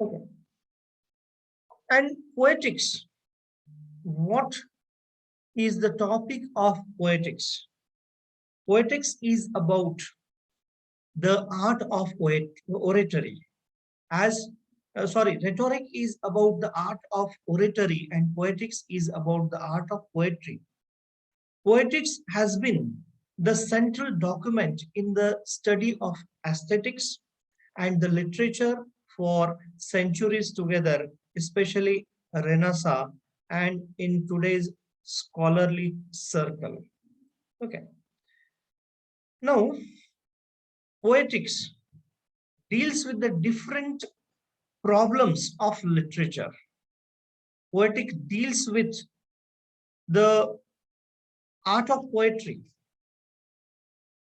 Okay. And poetics. What is the topic of poetics? Poetics is about the art of oratory. As sorry, rhetoric is about the art of oratory, and poetics is about the art of poetry. Poetics has been the central document in the study of aesthetics and the literature for centuries together, especially Renaissance and in today's scholarly circle. Okay. Now, poetics deals with the different problems of literature. Poetic deals with the art of poetry.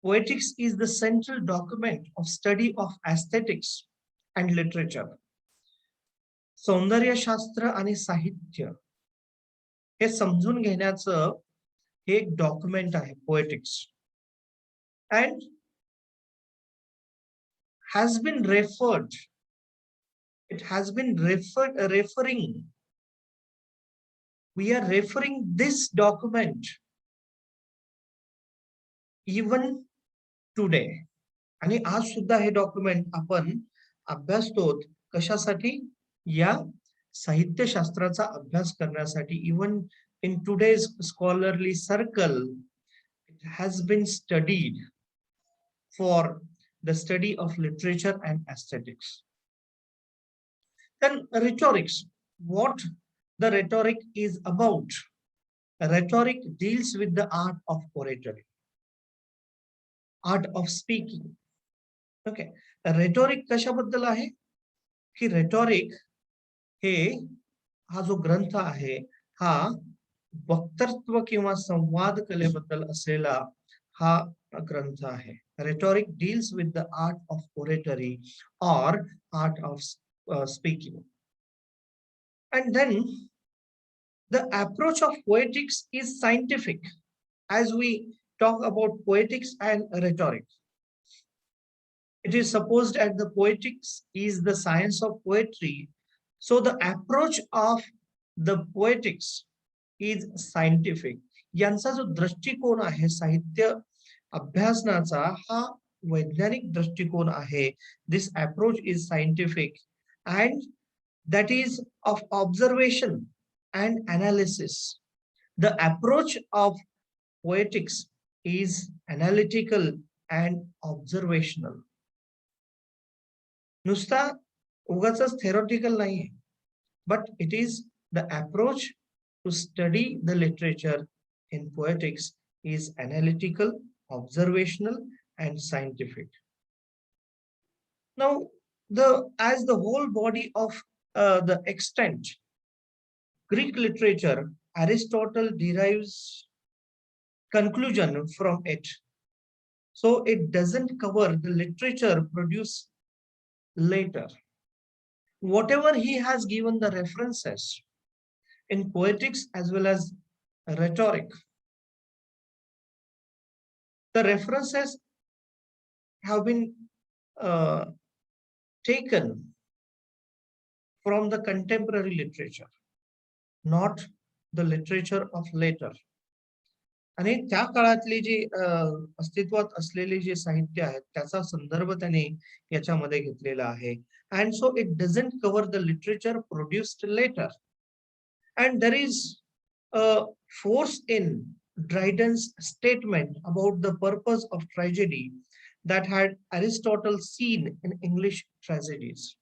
Poetics is the central document of study of aesthetics and literature. सौंदर्यशास्त्र आणि साहित्य हे समजून घेण्याचं हे एक document आहे poetics and has been referred it has been referring we are referring this document even today आणि आज सुद्धा हे डॉक्युमेंट आपण अभ्यासतो कशासाठी या साहित्यशास्त्राचा अभ्यास करण्यासाठी even in today's scholarly circle it has been studied for the study of literature and aesthetics. Then rhetorics, what the rhetoric is about. Rhetoric deals with the art of oratory, art of speaking. Okay, rhetoric कशाबद्दल आहे की rhetoric हे हा जो ग्रंथ आहे हा वक्तृत्व किंवा संवाद कलेबद्दल असलेला हा ग्रंथ आहे. Rhetoric deals with the art of oratory or art of speaking. And then the approach of poetics is scientific as we talk about poetics and rhetoric. It is supposed that the poetics is the science of poetry. So the approach of the poetics is scientific. यांचा जो दृष्टिकोन आहे साहित्य अभ्यासनाचा हा वैज्ञानिक दृष्टिकोन आहे. This approach is scientific and that is of observation and analysis. The approach of poetics is analytical and observational. नुसता उगाचच theoretical नाहीये, but it is the approach to study the literature in poetics is analytical, observational, and scientific. Now, as the whole body of the extant Greek literature, Aristotle derives conclusion from it. So it doesn't cover the literature produced later. Whatever he has given the references in poetics as well as rhetoric, the references have been taken from the contemporary literature, not the literature of later. आणि त्या काळातली जी अस्तित्वात असलेले जे साहित्य आहे त्याचा संदर्भ त्याने याच्यामध्ये घेतलेला आहे. And so it doesn't cover the literature produced later. And there is a force in Dryden's statement about the purpose of tragedy that had Aristotle seen in English tragedies.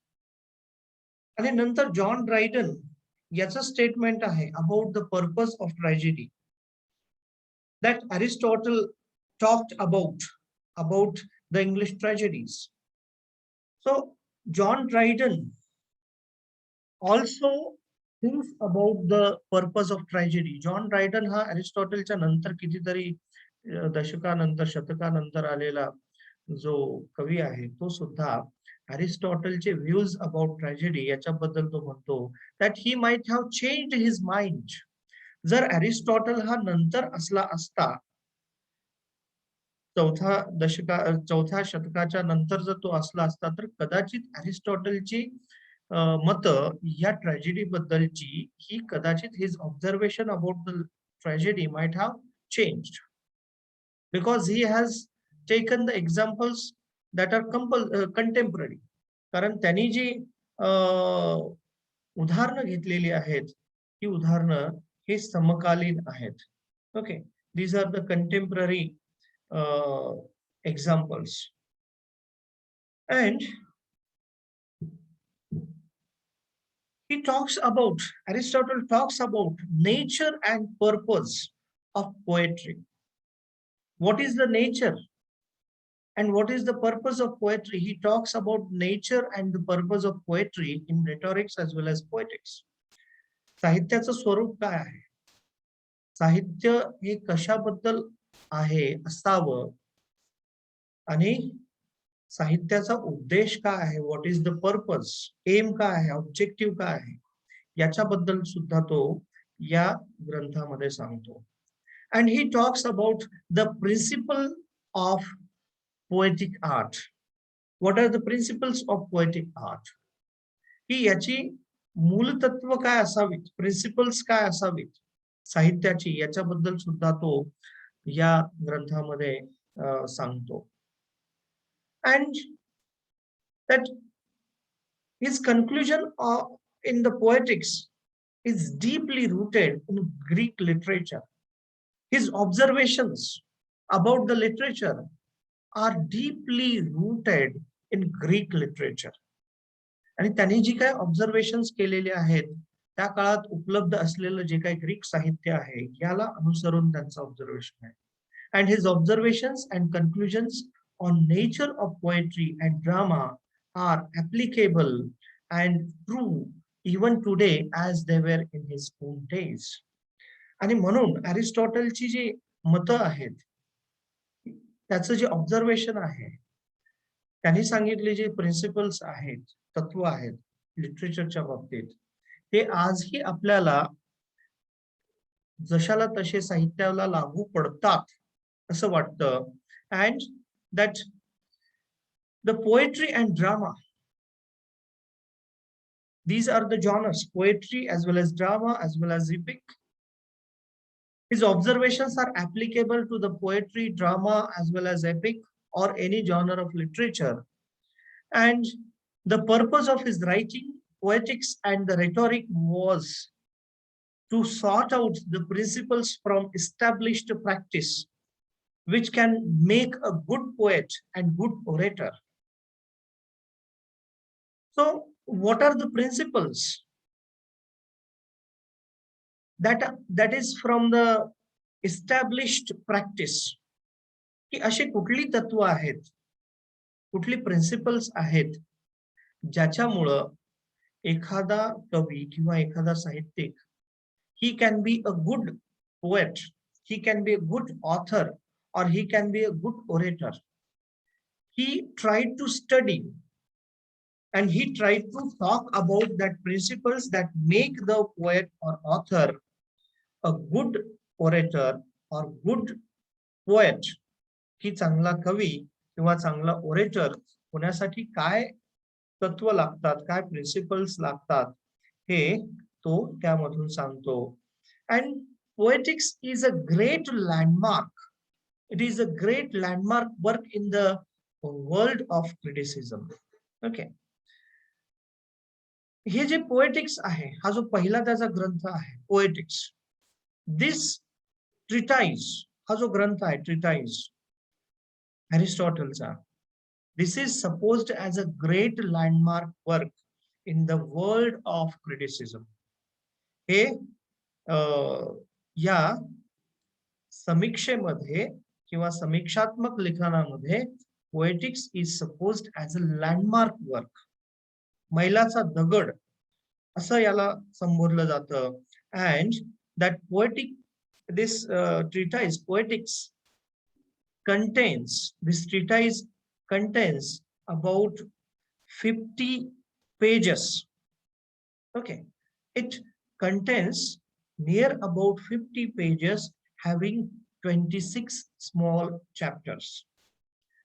आणि नंतर जॉन ड्रायडन याचं statement आहे about the purpose of tragedy that Aristotle talked about the English tragedies. So John Dryden also thinks about the purpose of tragedy. John Dryden हा अरिस्टॉटलच्या नंतर कितीतरी दशकानंतर शतकानंतर आलेला जो कवी आहे तो सुद्धा अरिस्टॉटलचे व्ह्यूज अबाउट ट्रॅजेडी याच्याबद्दल तो म्हणतो that he might have changed his mind. जर अरिस्टॉटल हा नंतर असला असता चौथ्या शतकाच्या नंतर जर तो असला असता तर कदाचित अरिस्टॉटलची मत या ट्रॅजेडी बद्दलची ही कदाचित his observation about the tragedy might have changed because he has taken the examples that are contemporary. कारण त्यांनी जी उदाहरणं घेतलेली आहेत ही उदाहरणं हे समकालीन आहेत. Okay, these are the contemporary examples. And Aristotle talks about nature and purpose of poetry. What is the nature and what is the purpose of poetry? He talks about nature and the purpose of poetry in rhetorics as well as poetics. साहित्याचं स्वरूप काय आहे? साहित्य हे कशाबद्दल आहे असावं आणि साहित्याचा उद्देश काय आहे, what is the purpose, um काय आहे, ऑब्जेक्टिव्ह काय आहे, याच्याबद्दल सुद्धा तो या ग्रंथामध्ये सांगतो. And he talks about the principle of poetic art. What are the principles of poetic art? की याची मूलतत्व काय असावीत, प्रिन्सिपल्स काय असावीत साहित्याची, याच्याबद्दल सुद्धा तो या ग्रंथामध्ये सांगतो. And that his conclusion in the poetics is deeply rooted in Greek literature. His observations about the literature are deeply rooted in Greek literature. आणि त्यांनी जी काय ऑब्झर्वेशन्स केलेले आहेत त्या काळात उपलब्ध असलेलं जे काही ग्रीक साहित्य आहे याला अनुसरून त्यांचं ऑब्झर्वेशन आहे. And his observations and conclusions on nature of poetry and drama are applicable and true even today as they were in his own days. आणि म्हणून अरिस्टॉटलची जी मतं आहेत त्याचं जे ऑब्झर्वेशन आहे त्यांनी सांगितले जे प्रिन्सिपल्स आहेत, तत्व आहेत लिटरेचरच्या बाबतीत, ते आजही आपल्याला जशाला तसे साहित्याला लागू पडतात असं वाटतं. And that the poetry and drama, these are the genres, poetry as well as drama as well as epic. His observations are applicable to the poetry, drama as well as epic or any genre of literature. And the purpose of his writing, poetics and the rhetoric was to sort out the principles from established practice which can make a good poet and good orator. So what are the principles that is from the established practice? की अशी कुठली तत्व आहेत, कुठली principles आहेत ज्याच्यामुळं एखादा कवी किंवा एखादा साहित्यिक he can be a good poet, he can be a good author, or he can be a good orator. He tried to study and he tried to talk about that principles that make the poet or author a good orator or good poet. की चांगला कवी किंवा चांगला orator होण्यासाठी काय तत्व लागतात, काय प्रिन्सिपल्स लागतात हे तो त्यामधून सांगतो. And poetics is a great landmark. It is a great landmark work in the world of criticism. Okay. हे जे पोएटिक्स आहे हा जो पहिला त्याचा ग्रंथ आहे पोएटिक्स, दिस ट्रिटाइज, हा जो ग्रंथ आहे ट्रिटाइज अरिस्टॉटलचा, this is supposed as a great landmark work in the world of criticism. हे या समीक्षेमध्ये किंवा समीक्षात्मक लिखाणामध्ये poetics is supposed as a landmark work, मैलाचा दगड असं याला संबोधलं जातं. And that poetic this treatise poetics contains about 50 pages. Okay, it contains near about 50 pages having 26 small chapters.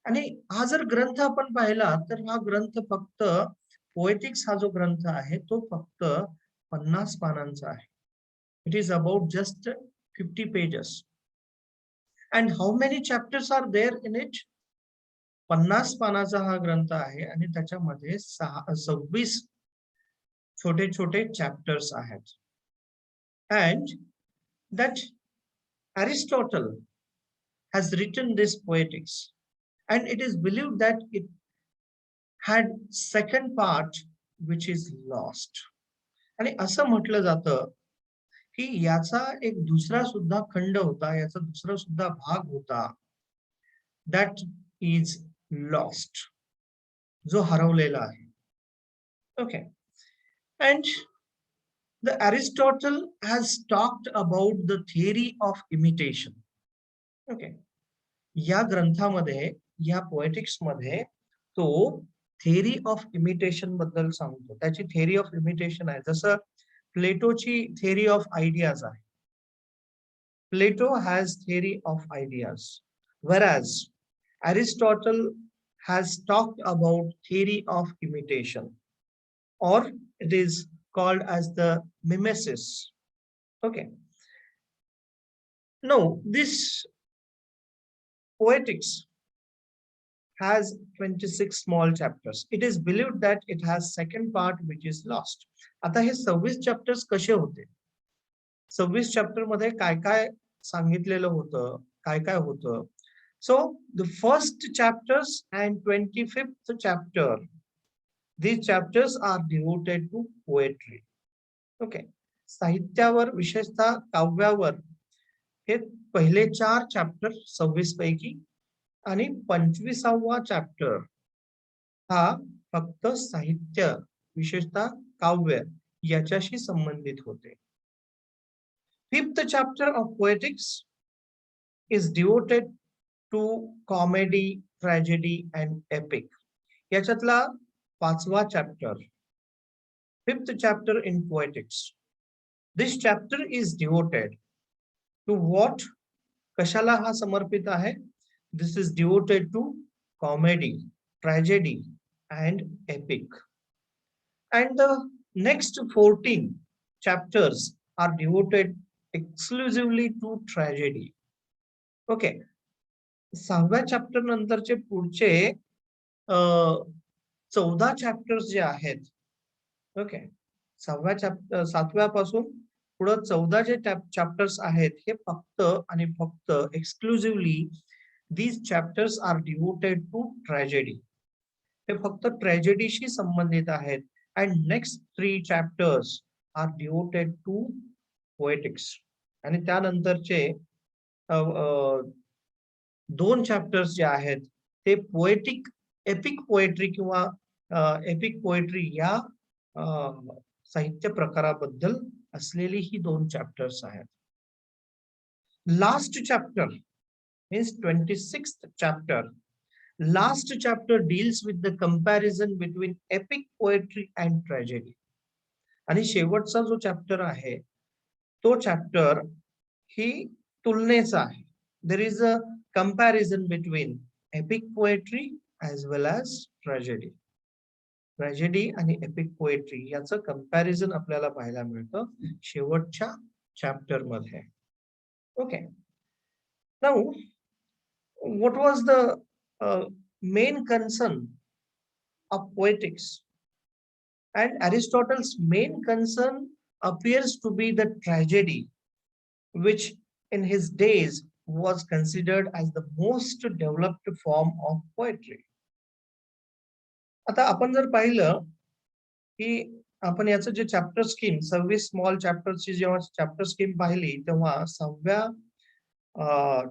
आणि हा जर ग्रंथ आपण पाहिला तर हा ग्रंथ फक्त पोएटिक्स हा जो ग्रंथ आहे तो फक्त 50 पानांचा आहे. It is about just 50 pages. And how many chapters are there in it? 50 पानाचा हा ग्रंथ आहे आणि त्याच्यामध्ये 26 छोटे छोटे चॅप्टर्स आहेत. And that Aristotle has written this poetics, and it is believed that it had second part which is lost. आणि असं म्हटलं जातं की याचा एक दुसरा सुद्धा खंड होता, याचा दुसरा सुद्धा भाग होता, that is lost, जो हरवलेला आहे. Okay, and the Aristotle has talked about the theory of imitation. Okay, या ग्रंथामध्ये, या पोएटिक्स मध्ये तो थेरी ऑफ इमिटेशन बद्दल सांगतो. त्याची थेरी ऑफ इमिटेशन आहे, जसं प्लेटोची थेरी ऑफ आयडियाज आहे. Plato has theory of ideas, whereas Aristotle has talked about theory of imitation, or it is called as the mimesis. Okay. Now, this poetics has 26 small chapters. It is believed that it has second part which is lost. आता हे 26 chapters कसे होते? 26 chapter मध्ये काय काय सांगितलेलं होतं, काय काय होतं? So the first chapters and 25th chapter, these chapters are devoted to poetry. Okay. साहित्यावर, विशेषतः काव्यावर हे पहिले 4 चॅप्टर 26 पैकी, आणि 25वा चॅप्टर हा फक्त साहित्य, विशेषतः काव्य याच्याशी संबंधित होते. 5th chapter of poetics is devoted to comedy, tragedy and epic. याच्यातला 5वा chapter, 5th chapter in poetics. This chapter is devoted to what? कशाला हा समर्पित आहे? This is devoted to comedy, tragedy and epic. And the next 14 chapters are devoted exclusively to tragedy. Okay. 6व्या chapter नंतरचे पुढचे 14 chapters जे आहेत, okay, 7व्या पासून पुढे 14 जे चॅप्टर्स आहेत हे फक्त आणि फक्त exclusively these chapters are devoted to tragedy. हे फक्त ट्रॅजेडीशी संबंधित आहेत. and next 3 chapters are devoted to poetics. आणि त्यानंतरचे 2 चॅप्टर्स जे आहेत ते पोएटिक, एपिक पोएट्री किंवा एपिक पोएट्री या साहित्य प्रकाराबद्दल असलेली ही 2 चॅप्टर्स आहेत. Last chapter means 26th chapter. Last chapter deals with the comparison between epic poetry and tragedy. आणि शेवटचा जो चॅप्टर आहे तो चॅप्टर ही तुलनेचा आहे. There is a comparison between epic poetry as well as tragedy. Tragedy आणि epic poetry याचं comparison आपल्याला पाहायला मिळतं शेवटच्या चॅप्टर मध्ये. Okay. Now what was the main concern of poetics? And Aristotle's main concern appears to be the tragedy, which in his days was considered as the most developed form of poetry. आता आपण जर पाहिलं की आपण याचं जे chapter scheme 26 small चॅप्टरची जेव्हा chapter scheme पाहिली तेव्हा 6व्या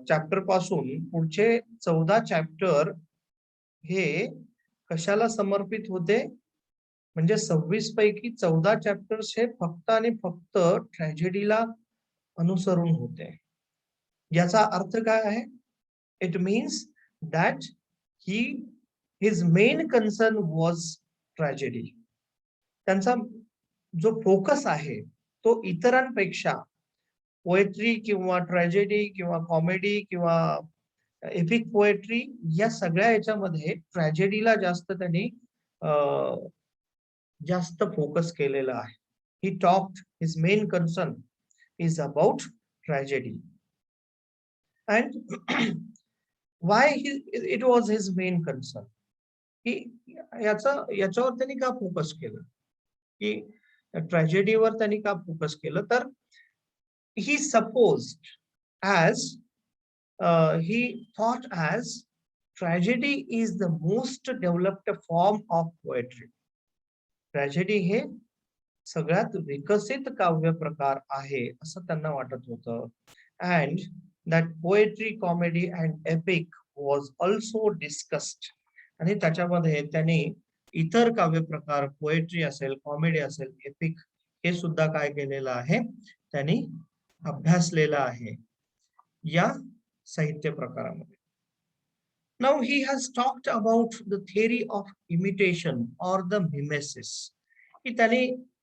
चॅप्टर पासून पुढचे 14 चॅप्टर हे कशाला समर्पित होते? म्हणजे 26 पैकी 14 चॅप्टर्स हे फक्त आणि फक्त ट्रॅजेडीला अनुसरून होते. याचा अर्थ काय आहे? It means that his main concern was tragedy. त्यांचा जो फोकस आहे तो इतरांपेक्षा पोएट्री किंवा ट्रॅजेडी किंवा कॉमेडी किंवा एपिक पोएट्री या सगळ्या याच्यामध्ये ट्रॅजेडीला जास्त त्यांनी जास्त फोकस केलेलं आहे. He talked, his main concern is about tragedy. And why it was his main concern? की याच्यावर त्यांनी का फोकस केलं, की ट्रॅजेडीवर त्यांनी का फोकस केलं, तर he supposed as he thought as tragedy is the most developed form of poetry. Tragedy हे सगळ्यात विकसित काव्य प्रकार आहे असं त्यांना वाटत होतं. And that poetry, comedy and epic was also discussed. आणि त्याच्यामध्ये त्यांनी इतर काव्य प्रकार, पोएट्री असेल, कॉमेडी असेल, एपिक, हे सुद्धा काय केलेलं आहे, त्यांनी अभ्यासलेलं आहे या साहित्य प्रकारामध्ये. Now he has talked about the theory of imitation or the mimesis. की त्याने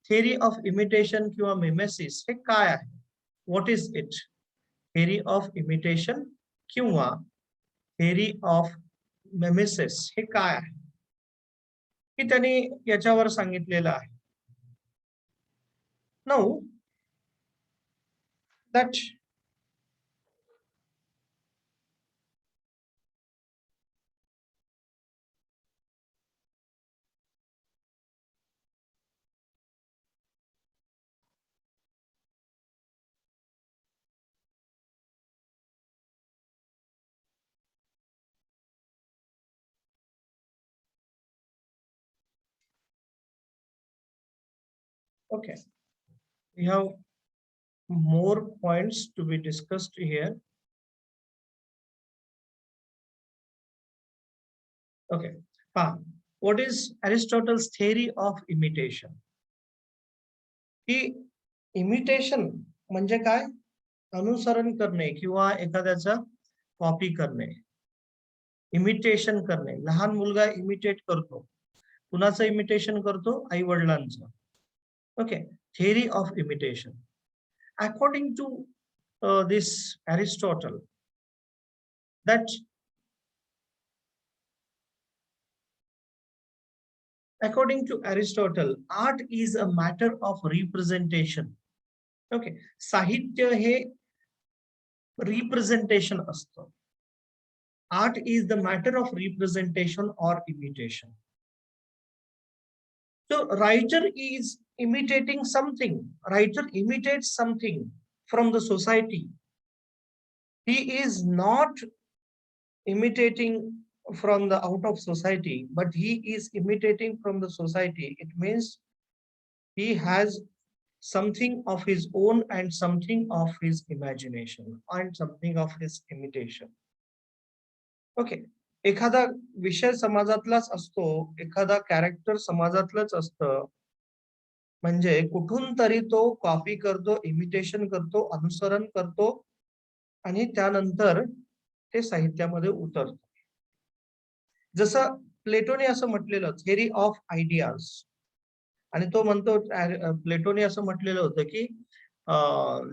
theory of imitation किंवा mimesis हे काय आहे? What is it? Theory of imitation किंवा theory of mimesis हे काय आहे? की त्याने याच्यावर सांगितलेलं आहे. Now that okay, we have more points to be discussed here. Okay, what is Aristotle's theory of imitation? की इमिटेशन म्हणजे काय? अनुसरण करणे किंवा एखाद्याचा कॉपी करणे, इमिटेशन करणे. लहान मुलगा इमिटेट करतो, कुणाचं इमिटेशन करतो? आई वडिलांचं. Okay, theory of imitation. According to this Aristotle, that according to Aristotle, art is a matter of representation. Okay, साहित्य हे रिप्रेझेंटेशन असतं. Art is the matter of representation or imitation. So writer is imitating something. Writer imitates something from the society. He is not imitating from the out of society, but he is imitating from the society. It means he has something of his own and something of his imagination and something of his imitation. Okay, एखादा विषय समाजातलाच असतो, एखादा character समाजातलंच असतं, म्हणजे कुठून तरी तो copy करतो, इमिटेशन करतो, अनुसरण करतो आणि त्यानंतर ते साहित्यामध्ये उतरतो. जसं प्लेटोने असं म्हटलेलं थेरी ऑफ आयडियाज, आणि तो म्हणतो, प्लेटोने असं म्हटलेलं होतं की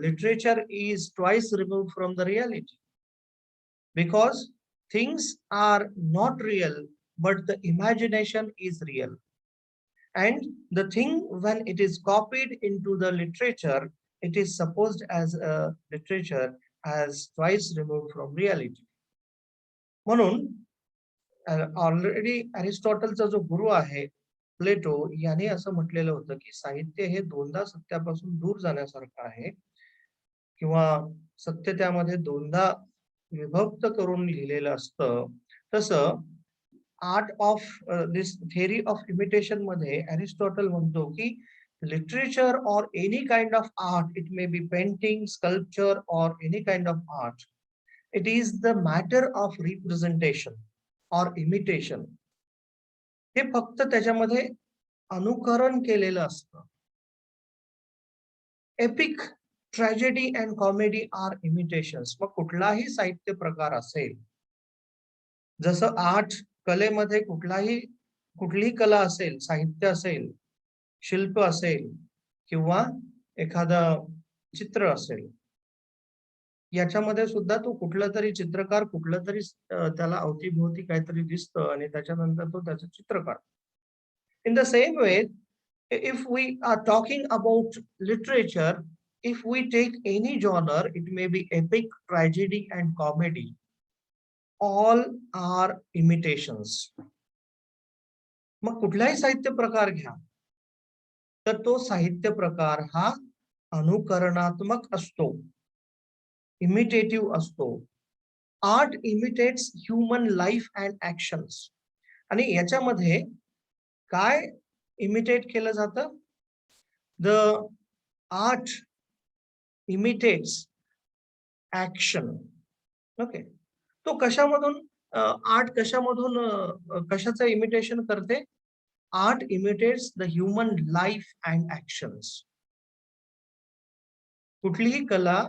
literature is twice removed from the reality, because things are not real, but the imagination is real. And the thing, when it is copied into the literature, it is supposed as a literature as twice removed from reality. म्हणून already अरिस्टॉटलचा जो गुरु आहे प्लेटो याने असं म्हटलेलं होतं की साहित्य हे दोनदा सत्यापासून दूर जाण्यासारखं आहे, किंवा सत्य त्यामध्ये दोनदा विभक्त करून लिहिलेलं असतं. तसं art of this theory of imitation मध्ये अरिस्टॉटल म्हणतो की literature or any kind of art, it may be painting, sculpture or any kind of art, it is the matter of representation or imitation. हे फक्त त्याच्यामध्ये अनुकरण केलेलं असतं. Epic, tragedy and comedy are imitations. मग कुठलाही साहित्य प्रकार असेल, जसं आर्ट, कलेमध्ये कुठलीही कला असेल, साहित्य असेल, शिल्प असेल किंवा एखादं चित्र असेल, याच्यामध्ये सुद्धा तो कुठला तरी चित्रकार कुठलं तरी त्याला अवतीभोवती काहीतरी दिसतं आणि त्याच्यानंतर तो त्याचं चित्र काढतो. In the same way If we are talking about literature, if we take any genre, it may be epic, tragedy, and comedy. All are imitations. मग कुठलाही साहित्य प्रकार घ्या, तर तो साहित्य प्रकार हा अनुकरणात्मक असतो, इमिटेटिव्ह असतो. Art imitates human life and actions. आणि याच्यामध्ये काय इमिटेट केलं जातं? The art imitates action. Okay. तो कशामधून आर्ट कशाचं इमिटेशन करते? Art imitates the human life and actions. कुठलीही कला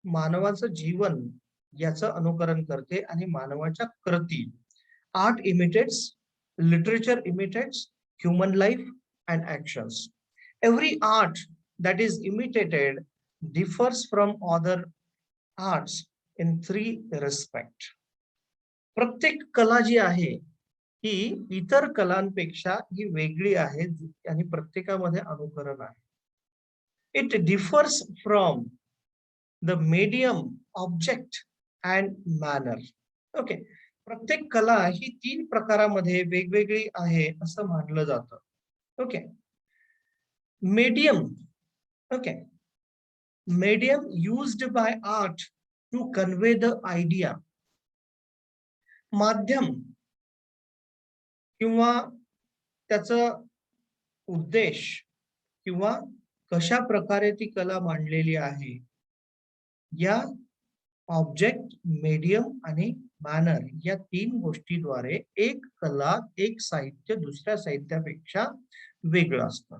मानवाचं जीवन याचं अनुकरण करते आणि मानवाच्या कृती. Art imitates, literature imitates human life and actions. Every art that is imitated differs from other arts in three respects. प्रत्येक कला जी आहे ही इतर कलांपेक्षा ही वेगळी आहे आणि प्रत्येकामध्ये अनुकरण आहे. It differs from the medium, object and manner. Okay. प्रत्येक कला ही 3 प्रकारामध्ये वेगवेगळी आहे असं मानलं जातं. Okay. Medium. Okay. Medium used by art to convey the idea. माध्यम किंवा त्याचं उद्देश किंवा कशा प्रकारे ती कला मांडलेली आहे, या ऑब्जेक्ट, मीडियम आणि मॅनर या 3 गोष्टीद्वारे एक कला, एक साहित्य दुसऱ्या साहित्यापेक्षा वेगळं असतं.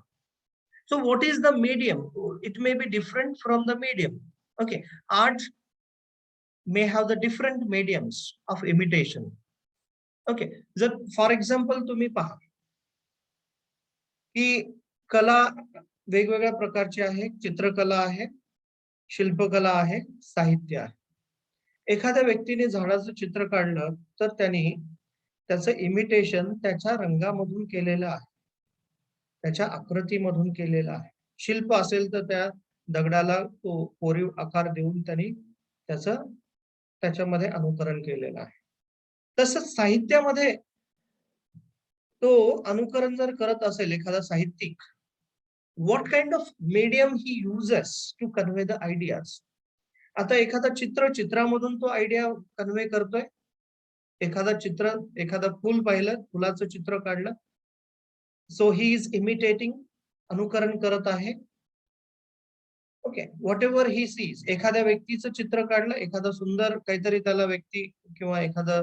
So what is the medium? It may be different from the medium. Okay. Art may have the different mediums of imitation. Okay. जर फॉर एक्झाम्पल तुम्ही पहा की कला वेगवेगळ्या प्रकारची आहे. चित्रकला आहे, शिल्पकला आहे, साहित्य आहे. एखाद्या व्यक्तीने झाडाचं चित्र काढलं तर त्यांनी त्याचं इमिटेशन त्याच्या रंगामधून केलेलं आहे, त्याच्या आकृतीमधून केलेलं आहे. शिल्प असेल तर त्या दगडाला तो कोरीव आकार देऊन त्यांनी त्याच्यामध्ये अनुकरण केलेलं आहे. तसंच साहित्यामध्ये तो अनुकरण जर करत असेल एखादा साहित्यिक, what kind of medium he uses to convey the ideas. आता एखादा चित्रामधून तो आयडिया कन्वे करतोय. एखादं फुल पाहिलं, फुलाचं चित्र काढलं, सो ही इज इमिटेटिंग, अनुकरण करत आहे. Okay. What ever he sees, एखाद्या व्यक्तीचं चित्र काढलं, एखादा सुंदर काहीतरी त्याला व्यक्ती किंवा एखादा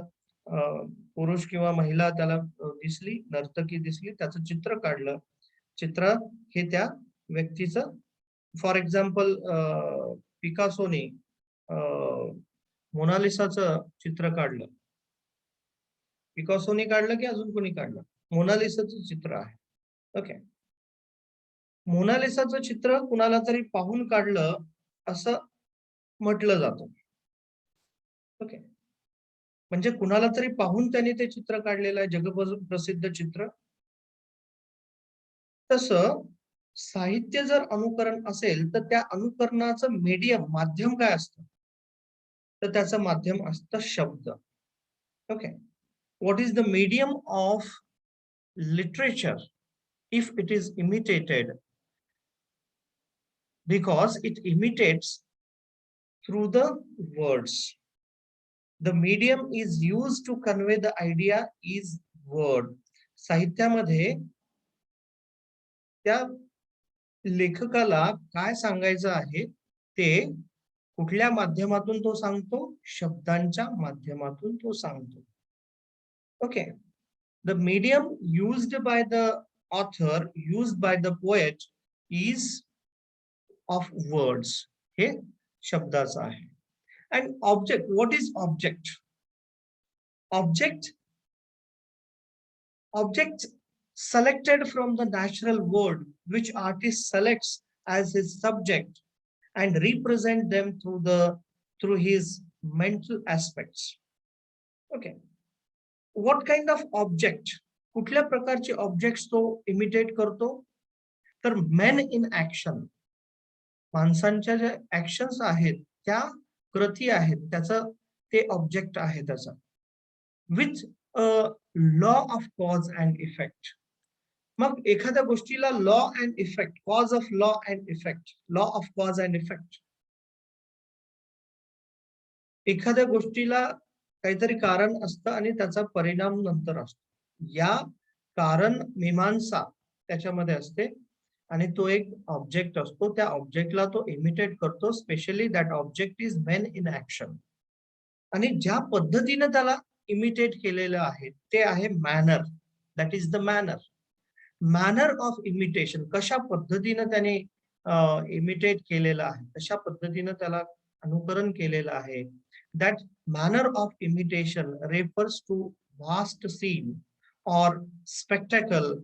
पुरुष किंवा महिला त्याला दिसली, नर्तकी दिसली, त्याचं चित्र काढलं. चित्र हे त्या व्यक्तीचं, फॉर एक्झाम्पल पिकासोने मोनालिसाचं चित्र काढलं. पिकासोने काढलं की अजून कोणी काढलं? मोनालिसाचं चित्र आहे. ओके. मोनालिसाचं चित्र कुणाला तरी पाहून काढलं असं म्हटलं जातं. ओके. म्हणजे कुणाला तरी पाहून त्यांनी ते चित्र काढलेलं आहे, जगप्रसिद्ध चित्र. तसं साहित्य जर अनुकरण असेल तर त्या अनुकरणाचं मीडियम, माध्यम काय असतं? तर त्याचं माध्यम असतं शब्द. Okay. What is the medium of literature if it is imitated? Because it imitates through the words. The medium is used to convey the idea is word. साहित्यामध्ये त्या लेखकाला काय सांगायचं आहे ते कुठल्या माध्यमातून तो सांगतो? शब्दांच्या माध्यमातून तो सांगतो. Okay. The medium used by the author, used by the poet is of words. हे शब्दाचं आहे. And object, what is object? Object selected from the natural world which artist selects as his subject and represent them through his mental aspects. Okay. What kind of object? कुठल्या प्रकारचे objects तो imitate करतो? तर main in action, माणसांच्या ज्या actions आहेत त्या कृती आहेत, त्याचं ते ऑब्जेक्ट आहे त्याचा, with law of cause and effect. मग एखाद्या गोष्टीला law and effect, cause of law and effect, law of cause and effect, एखाद्या गोष्टीला काहीतरी कारण असतं आणि त्याचा परिणाम नंतर असतो. या कारण मीमांसा त्याच्यामध्ये असते आणि तो एक ऑब्जेक्ट असतो. त्या ऑब्जेक्टला तो इमिटेट करतो. Specially that object is main in action. आणि ज्या पद्धतीने त्याला इमिटेट केलेलं आहे ते आहे manner. That is the manner. Manner of imitation, कशा पद्धतीनं त्याने इमिटेट केलेलं आहे, कशा पद्धतीनं त्याला अनुकरण केलेलं आहे. That manner of imitation refers to vast scene और spectacle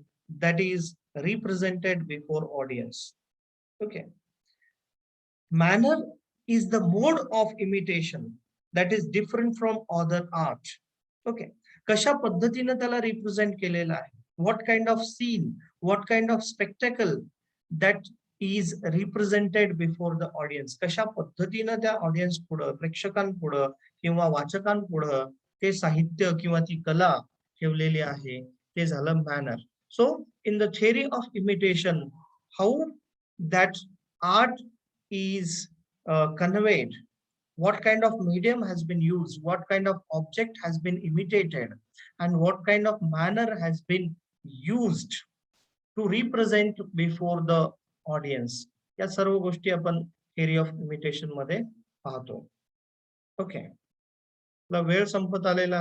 that is represented before audience. Okay. Manner is the mode of imitation that is different from other art. Okay. कशा पद्धतीने त्याला रिप्रेझेंट केलेलं आहे, what kind of scene, what kind of spectacle that is represented before the audience. कशा पद्धतीने त्या audience पुढं, प्रेक्षकांपुढं किंवा वाचकांपुढं ते साहित्य किंवा ती कला ठेवलेली आहे, ते झालं manner. So in the theory of imitation, how that art is conveyed, what kind of medium has been used, what kind of object has been imitated, and what kind of manner has been used to represent before the audience. या सर्व गोष्टी आपण theory of imitation मध्ये पाहतो. Okay, वेळ संपत आलेला